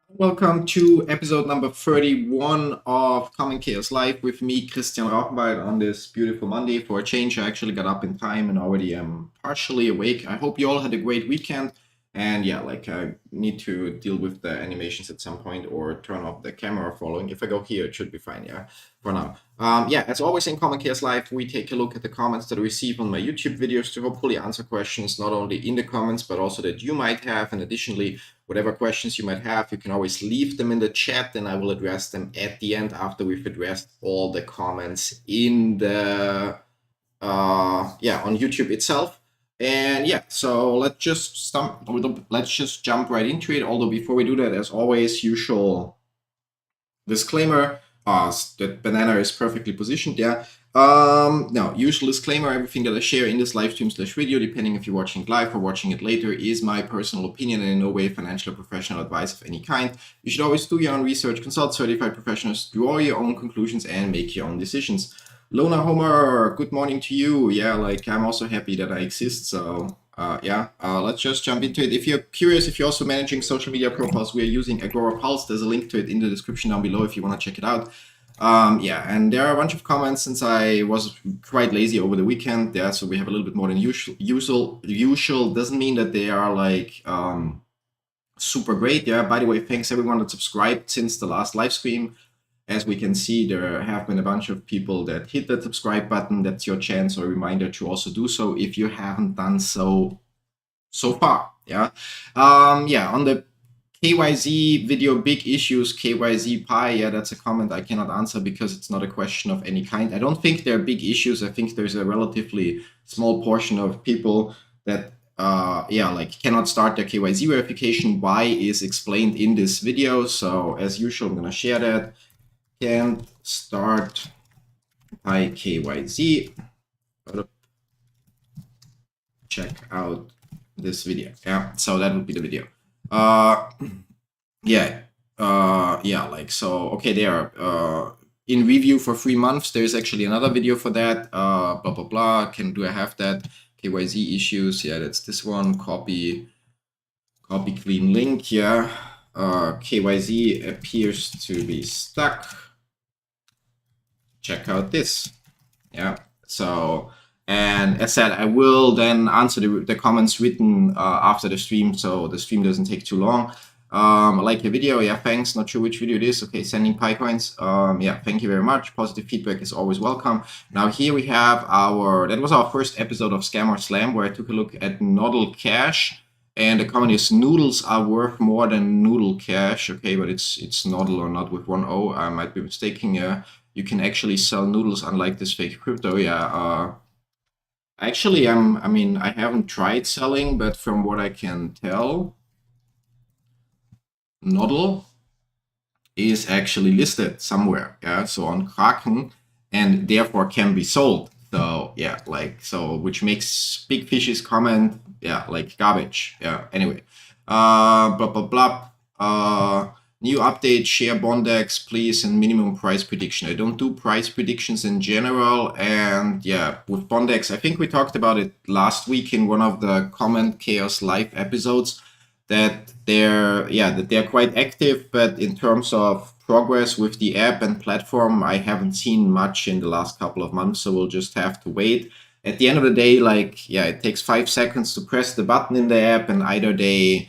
Welcome to episode number 31 of Common Chaos Live with me, Christian Rauchenwald, on this beautiful Monday. For a change, I actually got up in time and already am partially awake. I hope you all had a great weekend. And yeah, I need to deal with the animations at some point or turn off the camera following. If I go here, it should be fine, yeah, for now. Yeah, as always in Common Chaos Live, we take a look at the comments that I receive on my YouTube videos to hopefully answer questions not only in the comments, but also that you might have. And additionally, whatever questions you might have, you can always leave them in the chat and I will address them at the end after we've addressed all the comments in the, on YouTube itself. And yeah, so let's just jump right into it. Although before we do that, as always, usual disclaimer, that banana is perfectly positioned, yeah. Now, usual disclaimer, everything that I share in this live stream / video, depending if you're watching it live or watching it later, is my personal opinion and in no way financial or professional advice of any kind. You should always do your own research, consult certified professionals, draw your own conclusions, and make your own decisions. Lona Homer, good morning to you. Yeah, I'm also happy that I exist, so let's just jump into it. If you're curious, if you're also managing social media profiles, we are using Agora Pulse. There's a link to it in the description down below if you want to check it out. And there are a bunch of comments since I was quite lazy over the weekend. Yeah, so we have a little bit more than usual. Doesn't mean that they are super great. Yeah, by the way, thanks everyone that subscribed since the last live stream. As we can see, there have been a bunch of people that hit that subscribe button. That's your chance or a reminder to also do so if you haven't done so far. Yeah. On the KYZ video, big issues, KYZ Pi. Yeah, that's a comment I cannot answer because it's not a question of any kind. I don't think there are big issues. I think there's a relatively small portion of people that cannot start their KYZ verification. Why is explained in this video. So as usual, I'm going to share that. Can't start Pi KYZ. Check out this video. Yeah, so that would be the video. Okay, there. In review for 3 months, there's actually another video for that. Blah blah blah. Do I have that? KYZ issues. Yeah, that's this one. Copy clean link. Yeah. KYZ appears to be stuck. Check out this. Yeah. So, and as said, I will then answer the comments written after the stream, so the stream doesn't take too long. I like your video. Yeah, thanks. Not sure which video it is. Okay, sending Pi coins. Yeah, thank you very much. Positive feedback is always welcome. Now here we have that was our first episode of Scam or Slam, where I took a look at Nodal Cash. And the comment is noodles are worth more than Noodle Cash. Okay, but it's Nodal or not with 1 O. I might be mistaken. Yeah, you can actually sell noodles unlike this fake crypto. Yeah. Actually, I haven't tried selling, but from what I can tell, Nodal is actually listed somewhere. Yeah, so on Kraken, and therefore can be sold. So yeah, which makes Big Fish's comment, yeah, like garbage. Yeah. Anyway, blah blah blah. New update, share Bondex, please, and minimum price prediction. I don't do price predictions in general, and yeah, with Bondex, I think we talked about it last week in one of the Comment Chaos Live episodes, that they're quite active, but in terms of progress with the app and platform, I haven't seen much in the last couple of months, so we'll just have to wait. At the end of the day, it takes 5 seconds to press the button in the app, and either they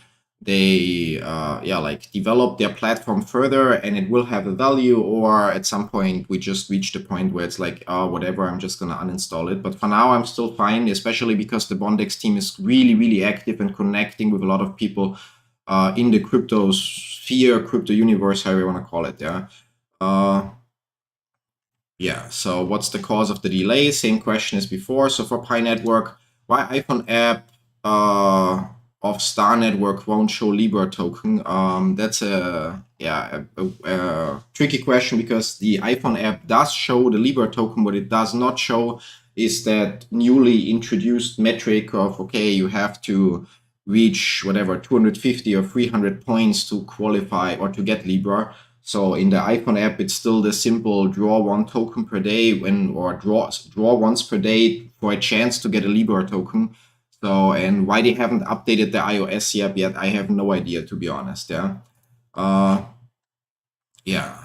develop their platform further and it will have a value, or at some point we just reach the point where it's like, oh, whatever, I'm just gonna uninstall it. But for now, I'm still fine, especially because the Bondex team is really, really active and connecting with a lot of people in the crypto sphere, crypto universe, however you want to call it. Yeah. So what's the cause of the delay? Same question as before. So for Pi Network, why iPhone app of Star Network won't show Libra token? That's a tricky question, because the iPhone app does show the Libra token. What it does not show is that newly introduced metric of, okay, you have to reach whatever 250 or 300 points to qualify or to get Libra. So in the iPhone app, it's still the simple draw 1 token per day or draw once per day for a chance to get a Libra token. So, and why they haven't updated the iOS yet, I have no idea, to be honest. Yeah. Uh, yeah.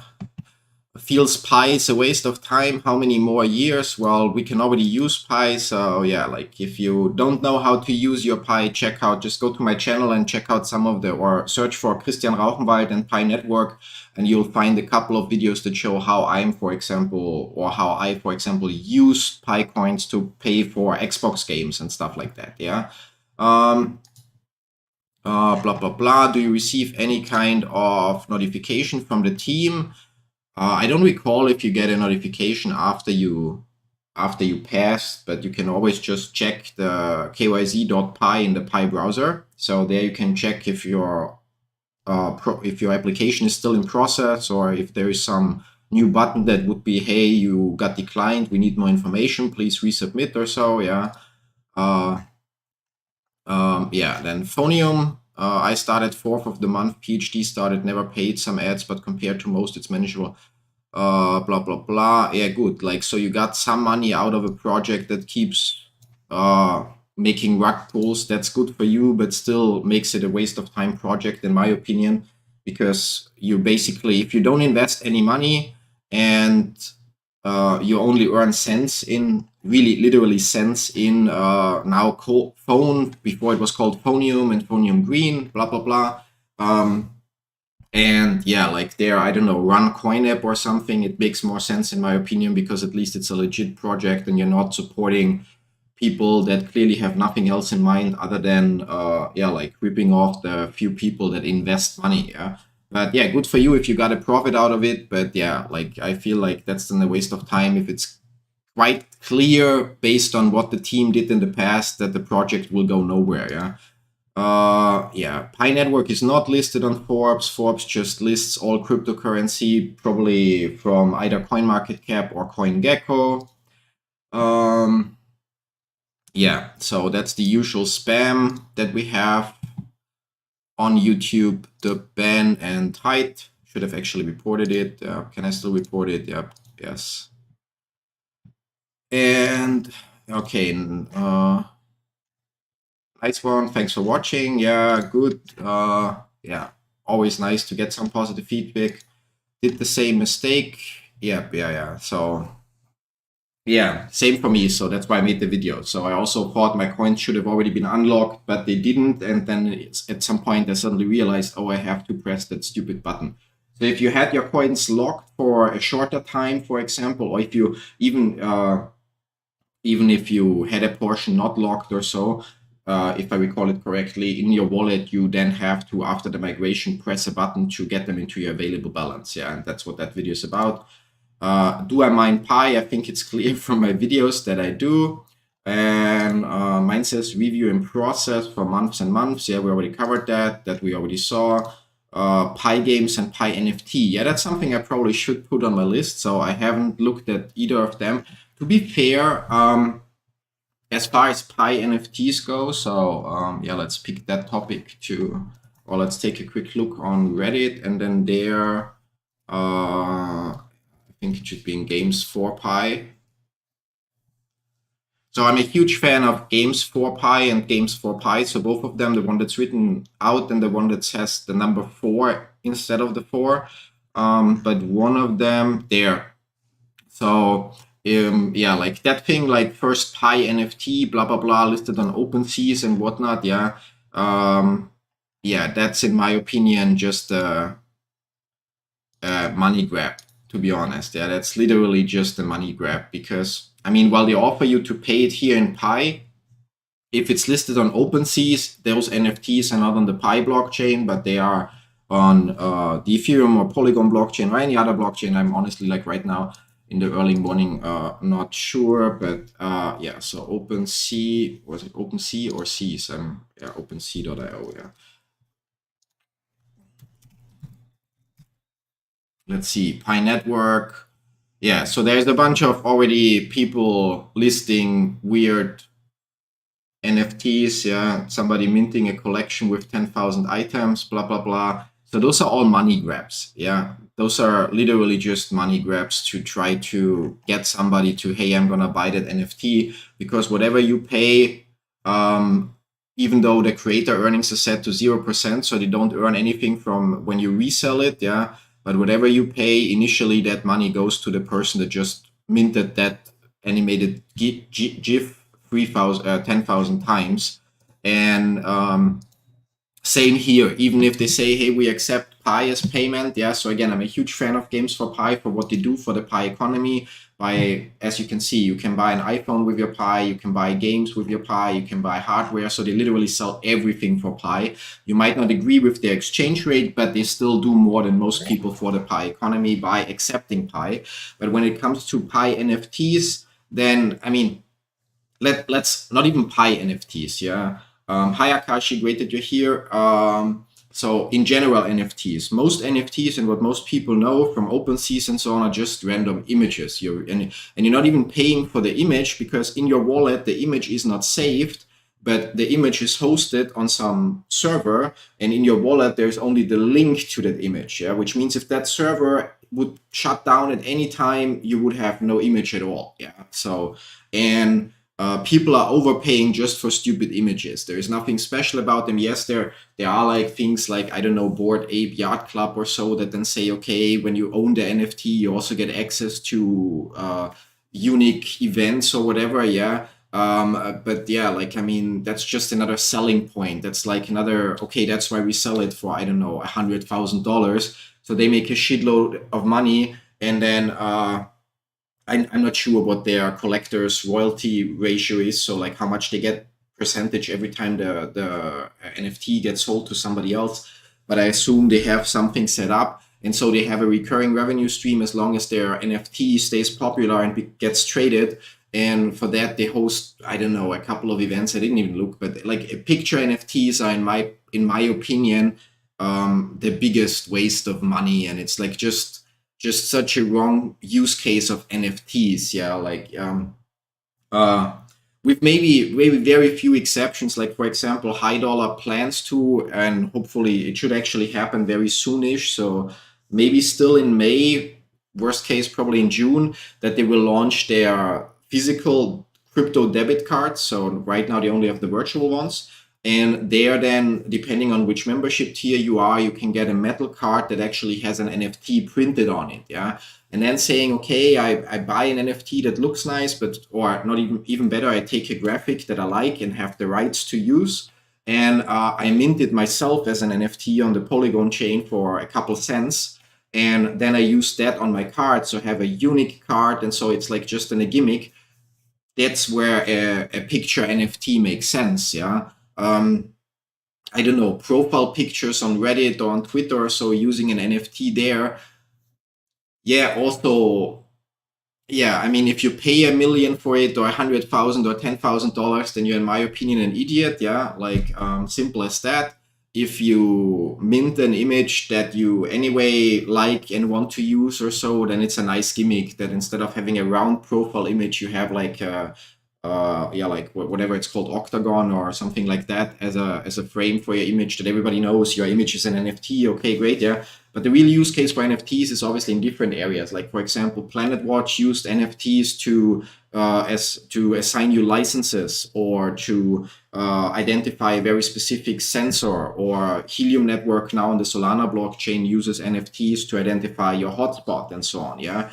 Feels Pi is a waste of time. How many more years? Well, we can already use Pi. So yeah, like if you don't know how to use your Pi, just go to my channel and check out some of or search for Christian Rauchenwald and Pi Network, and you'll find a couple of videos that show how for example, use Pi coins to pay for Xbox games and stuff like that. Yeah. Blah, blah, blah. Do you receive any kind of notification from the team? I don't recall if you get a notification after you pass, but you can always just check the kyz.py in the Pi browser. So there you can check if your application is still in process, or if there is some new button that would be, hey, you got declined, we need more information, please resubmit or so. Yeah. Then Phonium. I started 4th of the month. PhD started, never paid, some ads, but compared to most, it's manageable. Blah, blah, blah. Yeah, good. Like, so you got some money out of a project that keeps making rug pulls. That's good for you, but still makes it a waste of time project, in my opinion, because you basically, if you don't invest any money and you only earn cents in, really literally cents in now phone, before it was called Phonium and Phonium Green, blah, blah, blah. And yeah, like there, I don't know, run CoinApp or something. It makes more sense in my opinion, because at least it's a legit project and you're not supporting people that clearly have nothing else in mind other than like ripping off the few people that invest money. Yeah. But yeah, good for you if you got a profit out of it. But yeah, like I feel like that's then a waste of time if it's quite clear based on what the team did in the past that the project will go nowhere. Yeah. Pi Network is not listed on Forbes. Forbes just lists all cryptocurrency, probably from either CoinMarketCap or CoinGecko. Yeah, so that's the usual spam that we have on YouTube. The ban and height should have actually reported it. Can I still report it? Yep. Yes. And okay. Nice one. Thanks for watching. Yeah, good. Yeah, always nice to get some positive feedback. Did the same mistake. Yeah. So yeah, same for me. So that's why I made the video. So I also thought my coins should have already been unlocked, but they didn't. And then at some point I suddenly realized, oh, I have to press that stupid button. So if you had your coins locked for a shorter time, for example, or if you even if you had a portion not locked or so, if I recall it correctly, in your wallet, you then have to, after the migration, press a button to get them into your available balance. Yeah, and that's what that video is about. Do I mine Pi? I think it's clear from my videos that I do. And mine says review in process for months and months. Yeah, we already covered that. That we already saw. Pi games and Pi NFT. Yeah, that's something I probably should put on my list. So I haven't looked at either of them. To be fair, as far as Pi NFTs go, so yeah, let's pick that topic too. Or let's take a quick look on Reddit, and then there, I think it should be in Games for Pi. So I'm a huge fan of Games for Pi and Games for Pi. So both of them, the one that's written out and the one that says the number 4 instead of the 4. But one of them there. So yeah, like that thing, like first Pi NFT, blah blah blah, listed on OpenSeas and whatnot. Yeah, yeah, that's in my opinion just a money grab. To be honest, yeah, that's literally just a money grab, because I mean, while they offer you to pay it here in Pi, if it's listed on OpenSeas, those NFTs are not on the Pi blockchain, but they are on the Ethereum or Polygon blockchain or any other blockchain. I'm honestly, like right now in the early morning, not sure, but yeah. So OpenSea, was it OpenSea or Seas? Yeah, OpenSea.io. Yeah. Let's see, Pi Network. Yeah, so there's a bunch of already people listing weird NFTs. Yeah, somebody minting a collection with 10,000 items, blah blah blah. So those are all money grabs. Yeah, those are literally just money grabs to try to get somebody to, hey, I'm gonna buy that NFT, because whatever you pay Um, Even though the creator earnings is set to 0%, so they don't earn anything from when you resell it, yeah. But whatever you pay initially, that money goes to the person that just minted that animated GIF 10,000 times. And same here, even if they say, hey, we accept Pi as payment. Yeah, so again, I'm a huge fan of Games for Pi for what they do for the Pi economy. By, as you can see, you can buy an iPhone with your Pi, you can buy games with your Pi, you can buy hardware. So they literally sell everything for Pi. You might not agree with their exchange rate, but they still do more than most people for the Pi economy by accepting Pi. But when it comes to Pi NFTs, then, I mean, let's not even Pi NFTs, yeah. Hi Akashi, great that you're here. So in general, NFTs, most NFTs and what most people know from OpenSea and so on are just random images. And you're not even paying for the image because in your wallet the image is not saved, but the image is hosted on some server, and in your wallet there's only the link to that image. Yeah, which means if that server would shut down at any time, you would have no image at all. Yeah. So and people are overpaying just for stupid images. There is nothing special about them. Yes, there are like things like, I don't know, Bored Ape Yacht Club or so that then say, okay, when you own the NFT, you also get access to unique events or whatever. Yeah. But yeah, like, I mean, that's just another selling point. That's like another, okay, that's why we sell it for, I don't know, $100,000. So they make a shitload of money, and then I'm not sure what their collector's royalty ratio is. So like how much they get percentage every time the NFT gets sold to somebody else. But I assume they have something set up. And so they have a recurring revenue stream as long as their NFT stays popular and gets traded. And for that, they host, I don't know, a couple of events. I didn't even look, but like picture NFTs are in my opinion, the biggest waste of money. And it's like just such a wrong use case of NFTs. Yeah, like uh, with maybe very few exceptions. Like for example, High Dollar plans to, and hopefully it should actually happen very soonish. So maybe still in May, worst case probably in June, that they will launch their physical crypto debit cards. So right now they only have the virtual ones. And there, then, depending on which membership tier you are, you can get a metal card that actually has an NFT printed on it. Yeah. And then saying, okay, I buy an NFT that looks nice, but, or not even better, I take a graphic that I like and have the rights to use. And I mint it myself as an NFT on the Polygon chain for a couple cents. And then I use that on my card. So I have a unique card. And so it's like just a gimmick. That's where a picture NFT makes sense. Yeah. I don't know, profile pictures on Reddit or on Twitter, so using an NFT there. Yeah, also, yeah, I mean, if you pay $1 million for it, or 100,000 or $10,000, then you're, in my opinion, an idiot. Yeah, like simple as that. If you mint an image that you anyway like and want to use or so, then it's a nice gimmick that instead of having a round profile image, you have like yeah, like whatever it's called, octagon or something like that as a frame for your image that everybody knows your image is an NFT. Okay, great, yeah. But the real use case for NFTs is obviously in different areas. Like for example, Planet Watch used NFTs to assign you licenses, or to identify a very specific sensor, or Helium Network now on the Solana blockchain uses NFTs to identify your hotspot and so on. Yeah.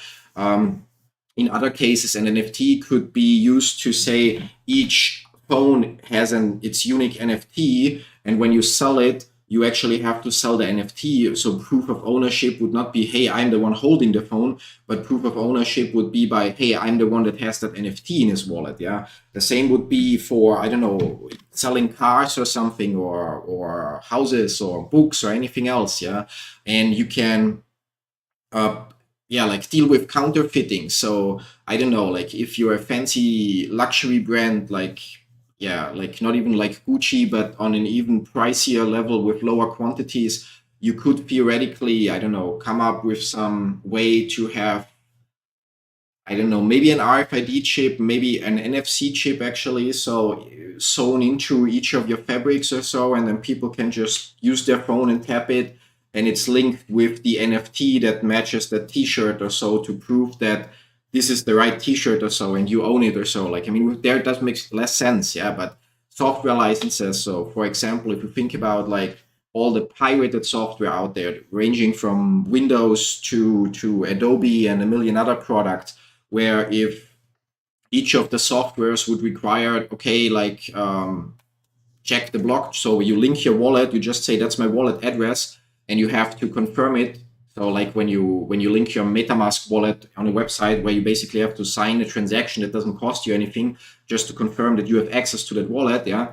In other cases, an NFT could be used to say each phone has its unique NFT, and when you sell it, you actually have to sell the NFT. So proof of ownership would not be, hey, I'm the one holding the phone, but proof of ownership would be by, hey, I'm the one that has that NFT in his wallet. Yeah. The same would be for, I don't know, selling cars or something, or houses or books or anything else. Yeah. And you can yeah, like deal with counterfeiting. So I don't know, like if you're a fancy luxury brand, like, yeah, like not even like Gucci, but on an even pricier level with lower quantities, you could theoretically, I don't know, come up with some way to have, I don't know, maybe an RFID chip, maybe an NFC chip actually, so sewn into each of your fabrics or so, and then people can just use their phone and tap it, and it's linked with the NFT that matches the T-shirt or so, to prove that this is the right T-shirt or so, and you own it or so. Like, I mean, there it does make less sense, yeah, but software licenses. So for example, if you think about like all the pirated software out there, ranging from Windows to Adobe and a million other products, where if each of the softwares would require, okay, like check the block. So you link your wallet, you just say that's my wallet address, and you have to confirm it. So like when you link your MetaMask wallet on a website where you basically have to sign a transaction that doesn't cost you anything, just to confirm that you have access to that wallet, yeah.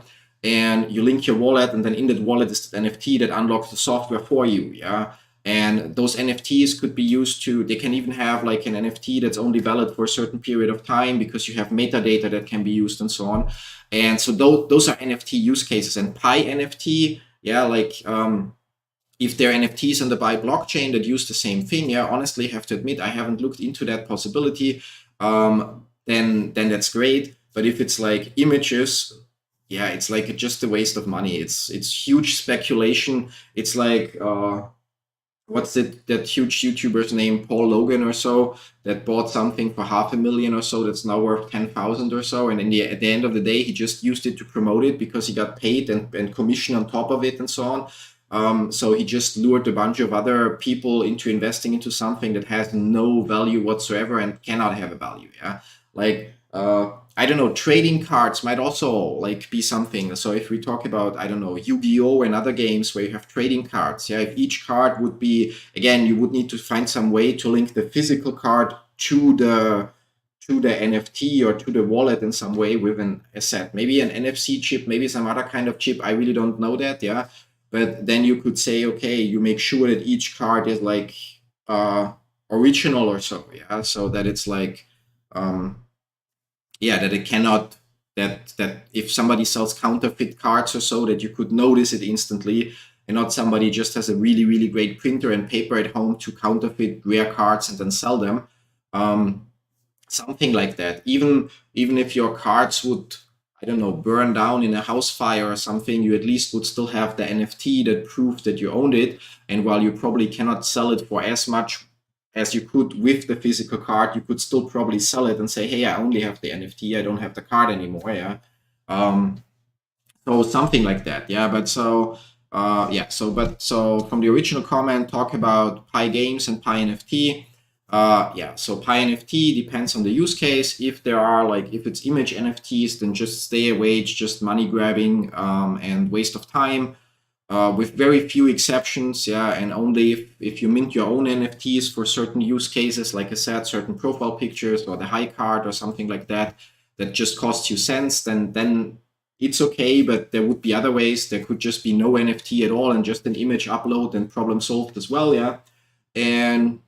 And you link your wallet, and then in that wallet is the NFT that unlocks the software for you, yeah. And those NFTs could be used to, they can even have like an NFT that's only valid for a certain period of time because you have metadata that can be used and so on. And so those are NFT use cases. And Pi NFT, yeah, like if there are NFTs on the Pi blockchain that use the same thing, yeah, honestly, I have to admit, I haven't looked into that possibility. Then that's great. But if it's like images, yeah, it's like just a waste of money. It's huge speculation. It's like what's it, that huge YouTuber's name, Paul Logan or so, that bought something for $500,000 or so that's now worth 10,000 or so, and at the end of the day he just used it to promote it because he got paid and commission on top of it and so on. So he just lured a bunch of other people into investing into something that has no value whatsoever and cannot have a value. Yeah, like I don't know, trading cards might also like be something. So if we talk about, I don't know, Yu-Gi-Oh and other games where you have trading cards, yeah, if each card would be, again, you would need to find some way to link the physical card to the NFT or to the wallet in some way with an asset, maybe an NFC chip, maybe some other kind of chip. I really don't know that, yeah. But then you could say, okay, you make sure that each card is like original or so, yeah, so that it's like yeah, that it cannot, that if somebody sells counterfeit cards or so, that you could notice it instantly, and not somebody just has a really, really great printer and paper at home to counterfeit rare cards and then sell them. Something like that. Even if your cards would, I don't know, burn down in a house fire or something, you at least would still have the NFT that proves that you owned it. And while you probably cannot sell it for as much as you could with the physical card, you could still probably sell it and say, hey, I only have the NFT, I don't have the card anymore, yeah. So something like that, yeah. But so yeah, so from the original comment, talk about Pi games and Pi NFT. Yeah, so Pi NFT depends on the use case. If there are like, if it's image NFTs, then just stay away. It's just money grabbing and waste of time. With very few exceptions, yeah, and only if you mint your own NFTs for certain use cases, like I said, certain profile pictures or the high card or something like that, that just costs you cents, then it's okay. But there would be other ways. There could just be no NFT at all and just an image upload, and problem solved as well, yeah. And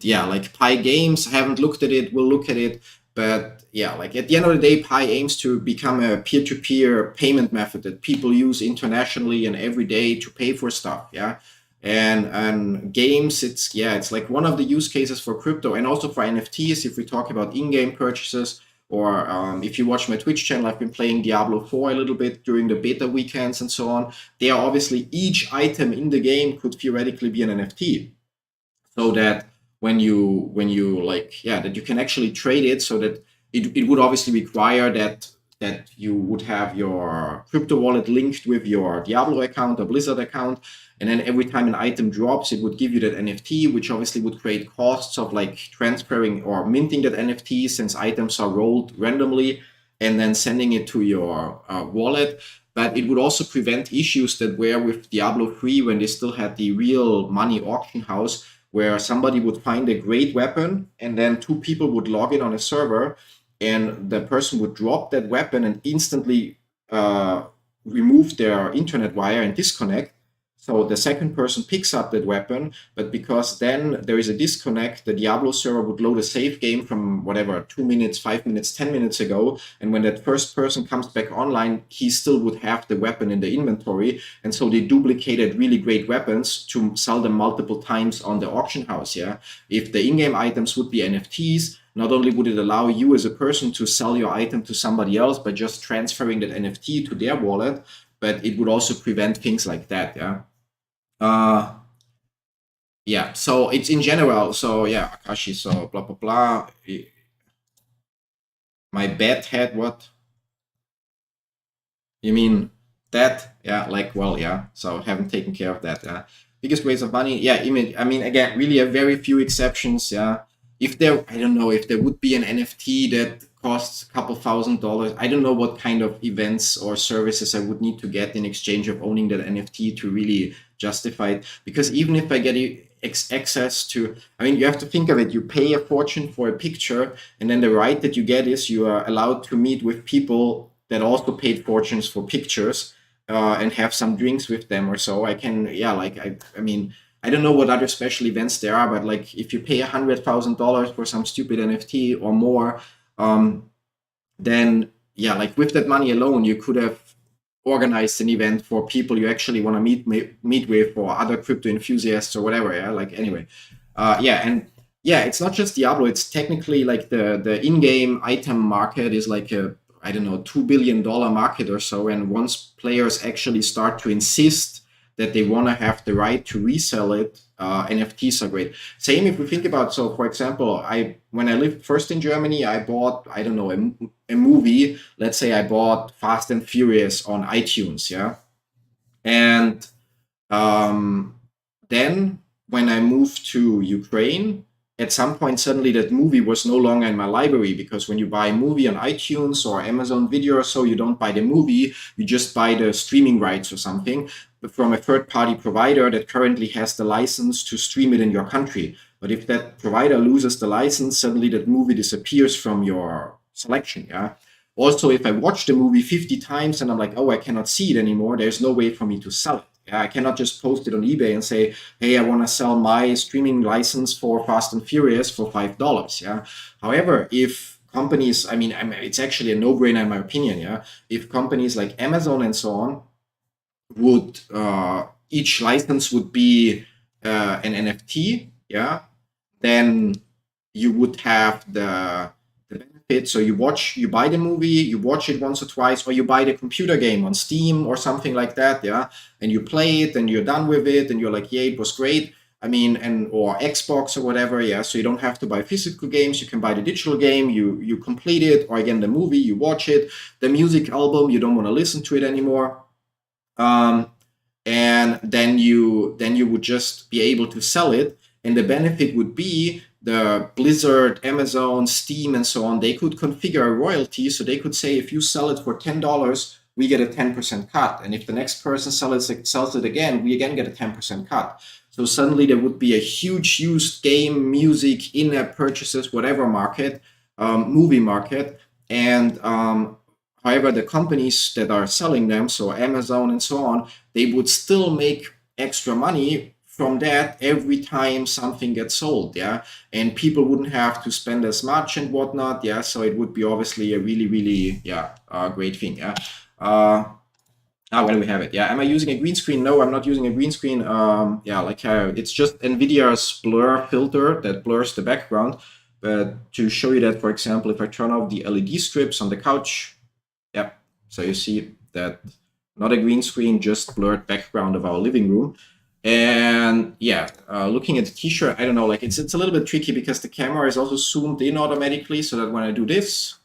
yeah, like Pi Games, I haven't looked at it, we'll look at it. But yeah, like at the end of the day, Pi aims to become a peer-to-peer payment method that people use internationally and every day to pay for stuff, yeah. And games, it's like one of the use cases for crypto and also for NFTs. If we talk about in-game purchases, or if you watch my Twitch channel, I've been playing Diablo 4 a little bit during the beta weekends and so on. There, obviously, each item in the game could theoretically be an NFT, so that when you like, yeah, that you can actually trade it. So that it would obviously require that you would have your crypto wallet linked with your Diablo account or Blizzard account, and then every time an item drops, it would give you that NFT, which obviously would create costs of like transferring or minting that NFT, since items are rolled randomly, and then sending it to your wallet. But it would also prevent issues that were with Diablo 3 when they still had the real money auction house, where somebody would find a great weapon and then two people would log in on a server, and the person would drop that weapon and instantly remove their internet wire and disconnect. So the second person picks up that weapon, but because then there is a disconnect, the Diablo server would load a save game from whatever, 2 minutes, 5 minutes, 10 minutes ago. And when that first person comes back online, he still would have the weapon in the inventory. And so they duplicated really great weapons to sell them multiple times on the auction house, yeah. If the in-game items would be NFTs, not only would it allow you as a person to sell your item to somebody else by just transferring that NFT to their wallet, but it would also prevent things like that, yeah. Yeah, so it's in general. So yeah, Akashi, so blah blah blah. My bet had what? You mean that? Yeah, like, well, yeah. So haven't taken care of that. Yeah. Biggest waste of money. Yeah, I mean, again, really a very few exceptions. Yeah. If there, I don't know, if there would be an NFT that costs a couple $1,000, I don't know what kind of events or services I would need to get in exchange of owning that NFT to really justify it. Because even if I get access to, I mean, you have to think of it. You pay a fortune for a picture, and then the right that you get is you are allowed to meet with people that also paid fortunes for pictures, and have some drinks with them or so. I can, yeah, like I mean, I don't know what other special events there are, but like if you pay $100,000 for some stupid NFT or more, um, then yeah, like with that money alone, you could have organized an event for people you actually want to meet with, or other crypto enthusiasts or whatever. Yeah, like anyway, yeah, and yeah, it's not just Diablo. It's technically like the in-game item market is like a, I don't know, $2 billion market or so. And once players actually start to insist that they want to have the right to resell it, NFTs are great. Same if we think about, so for example, when I lived first in Germany, I bought, I don't know, a movie. Let's say I bought Fast and Furious on iTunes, yeah, and um, then when I moved to Ukraine, at some point suddenly that movie was no longer in my library, because when you buy a movie on iTunes or Amazon Video or so, you don't buy the movie, you just buy the streaming rights or something from a third-party provider that currently has the license to stream it in your country. But if that provider loses the license, suddenly that movie disappears from your selection. Yeah. Also, if I watch the movie 50 times and I'm like, oh, I cannot see it anymore, there's no way for me to sell it. Yeah, I cannot just post it on eBay and say, hey, I want to sell my streaming license for Fast and Furious for $5. Yeah. However, if companies, I mean, it's actually a no-brainer in my opinion. Yeah. If companies like Amazon and so on would, each license would be an NFT, yeah, then you would have the benefit. So you buy the movie, you watch it once or twice, or you buy the computer game on Steam or something like that, yeah, and you play it and you're done with it and you're like, yeah, it was great. I mean, and or Xbox or whatever, yeah. So you don't have to buy physical games. You can buy the digital game. You complete it, or again the movie. You watch it. The music album. You don't want to listen to it anymore. Um, and then you would just be able to sell it, and the benefit would be the Blizzard, Amazon, Steam, and so on. They could configure a royalty, so they could say if you sell it for $10, we get a 10% cut, and if the next person sells it again, we again get a 10% cut. So suddenly there would be a huge used game, music, in-app purchases, whatever market, movie market, and however, the companies that are selling them, so Amazon and so on, they would still make extra money from that every time something gets sold, yeah, and people wouldn't have to spend as much and whatnot, yeah. So it would be obviously a really, really, yeah, great thing, yeah. Where do we have it? Yeah, am I using a green screen? No, I'm not using a green screen. Yeah, like it's just NVIDIA's blur filter that blurs the background. But to show you that, for example, if I turn off the LED strips on the couch, yeah, so you see that not a green screen, just blurred background of our living room. And yeah, looking at the t-shirt, I don't know, like it's a little bit tricky because the camera is also zoomed in automatically, so that when I do this,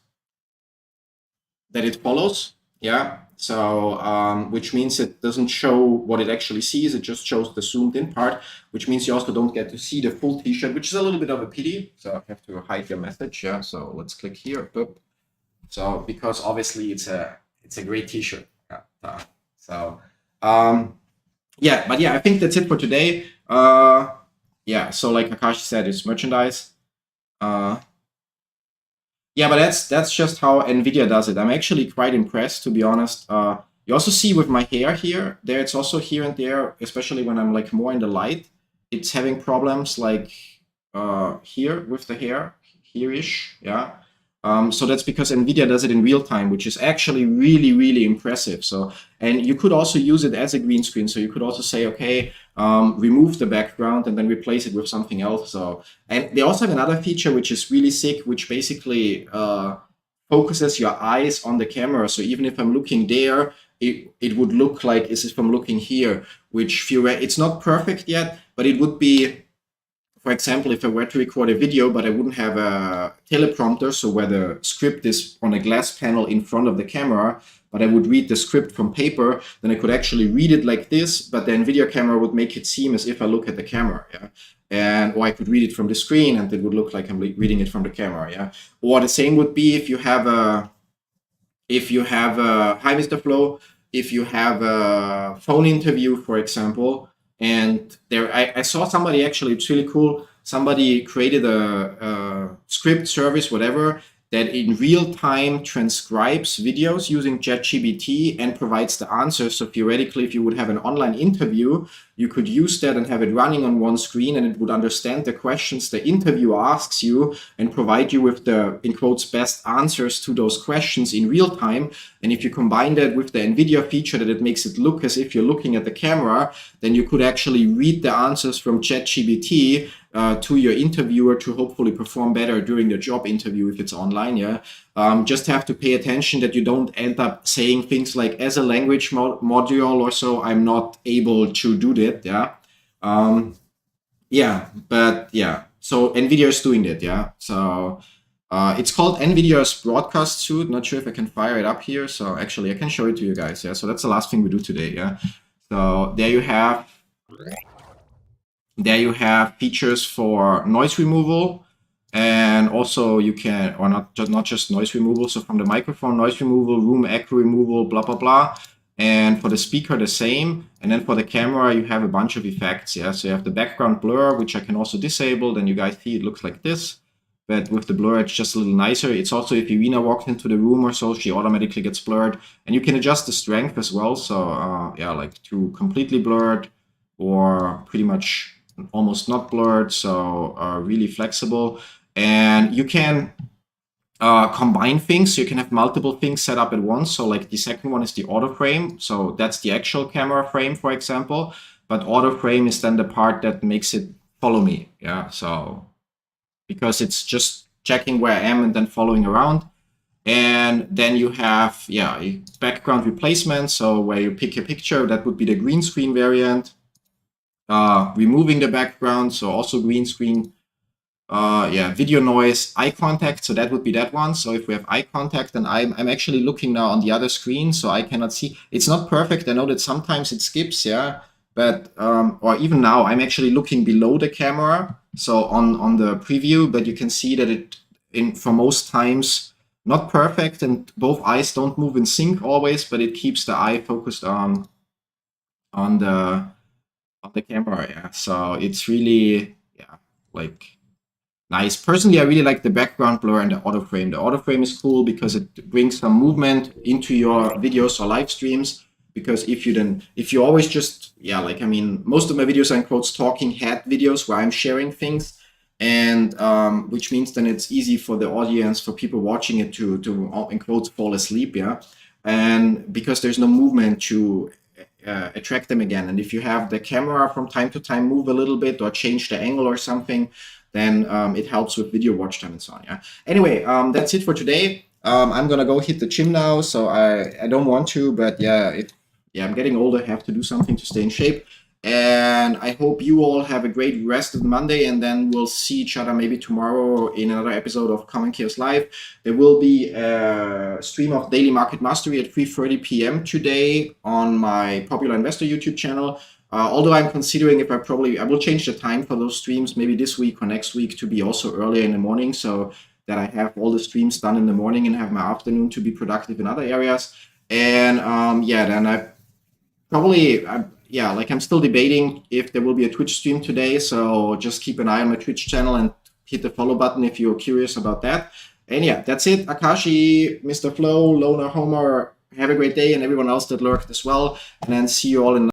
that it follows. Yeah. So, which means it doesn't show what it actually sees. It just shows the zoomed in part, which means you also don't get to see the full t-shirt, which is a little bit of a pity. So I have to hide your message. Yeah. So let's click here. Boop. So because obviously it's a great t-shirt. Yeah. So, yeah, but yeah, I think that's it for today. Yeah. So like Akashi said, it's merchandise. Yeah, but that's just how NVIDIA does it. I'm actually quite impressed, to be honest. You also see with my hair here, there it's also here and there, especially when I'm like more in the light, it's having problems like here with the hair, here-ish, yeah. So that's because NVIDIA does it in real time, which is actually really, really impressive. So, and you could also use it as a green screen. So you could also say, okay, remove the background and then replace it with something else. So, and they also have another feature which is really sick, which basically focuses your eyes on the camera. So even if I'm looking there, it would look like as if I'm looking here, which it's not perfect yet, but it would be for example, if I were to record a video, but I wouldn't have a teleprompter, so where the script is on a glass panel in front of the camera, but I would read the script from paper, then I could actually read it like this, but the NVIDIA camera would make it seem as if I look at the camera, yeah? Or I could read it from the screen and it would look like I'm reading it from the camera, yeah? Or the same would be if you have a, hi Mr. Flo, if you have a phone interview, for example, and there I saw somebody, actually, it's really cool, somebody created a script service, whatever, that in real time transcribes videos using ChatGPT and provides the answers. So theoretically, if you would have an online interview, you could use that and have it running on one screen, and it would understand the questions the interviewer asks you and provide you with the, in quotes, best answers to those questions in real time. And if you combine that with the NVIDIA feature that it makes it look as if you're looking at the camera, then you could actually read the answers from ChatGPT to your interviewer to hopefully perform better during the job interview if it's online, yeah? Just have to pay attention that you don't end up saying things like, as a language module or so, I'm not able to do that, yeah? Yeah, but yeah, so NVIDIA is doing that, yeah? So it's called NVIDIA's broadcast suite. Not sure if I can fire it up here. So actually, I can show it to you guys, yeah? So that's the last thing we do today, yeah? So there you have features for noise removal, and also you can, or not just noise removal, so from the microphone, noise removal, room echo removal, blah, blah, blah. And for the speaker, the same. And then for the camera, you have a bunch of effects, yeah? So you have the background blur, which I can also disable. Then you guys see it looks like this. But with the blur, it's just a little nicer. It's also, if Irina walked into the room or so, she automatically gets blurred. And you can adjust the strength as well. So yeah, like to completely blurred or pretty much almost not blurred. So really flexible. And you can combine things. So you can have multiple things set up at once. So like the second one is the auto frame. So that's the actual camera frame, for example. But auto frame is then the part that makes it follow me. Yeah. So because it's just checking where I am and then following around. And then you have, yeah, a background replacement. So where you pick a picture, that would be the green screen variant. Removing the background, so also green screen. Yeah, video noise, eye contact, so that would be that one. So if we have eye contact, then I'm actually looking now on the other screen, so I cannot see. It's not perfect. I know that sometimes it skips, yeah, but or even now I'm actually looking below the camera, so on the preview, but you can see that it for most times not perfect, and both eyes don't move in sync always, but it keeps the eye focused on the camera, yeah. So it's really, yeah, like nice. Personally, I really like the background blur and the auto frame. The auto frame is cool because it brings some movement into your videos or live streams. Because if you always just, yeah, like, I mean, most of my videos are in quotes talking head videos where I'm sharing things, and which means then it's easy for the audience, for people watching it to in quotes fall asleep, yeah. And because there's no movement to attract them again. And if you have the camera from time to time move a little bit or change the angle or something, then it helps with video watch time and so on, yeah. Anyway, that's it for today. I'm gonna go hit the gym now, so I don't want to, but yeah, I'm getting older, have to do something to stay in shape. And I hope you all have a great rest of the Monday, and then we'll see each other maybe tomorrow in another episode of Common Chaos Live. There will be a stream of Daily Market Mastery at 3:30 p.m. today on my Popular Investor YouTube channel. Although I'm considering if I will change the time for those streams, maybe this week or next week, to be also earlier in the morning, so that I have all the streams done in the morning and have my afternoon to be productive in other areas. And yeah, then I'm still debating if there will be a Twitch stream today, so just keep an eye on my Twitch channel and hit the follow button if you're curious about that. And yeah, that's it. Akashi, Mr. Flo, Loner, Homer, have a great day, and everyone else that lurked as well. And then see you all in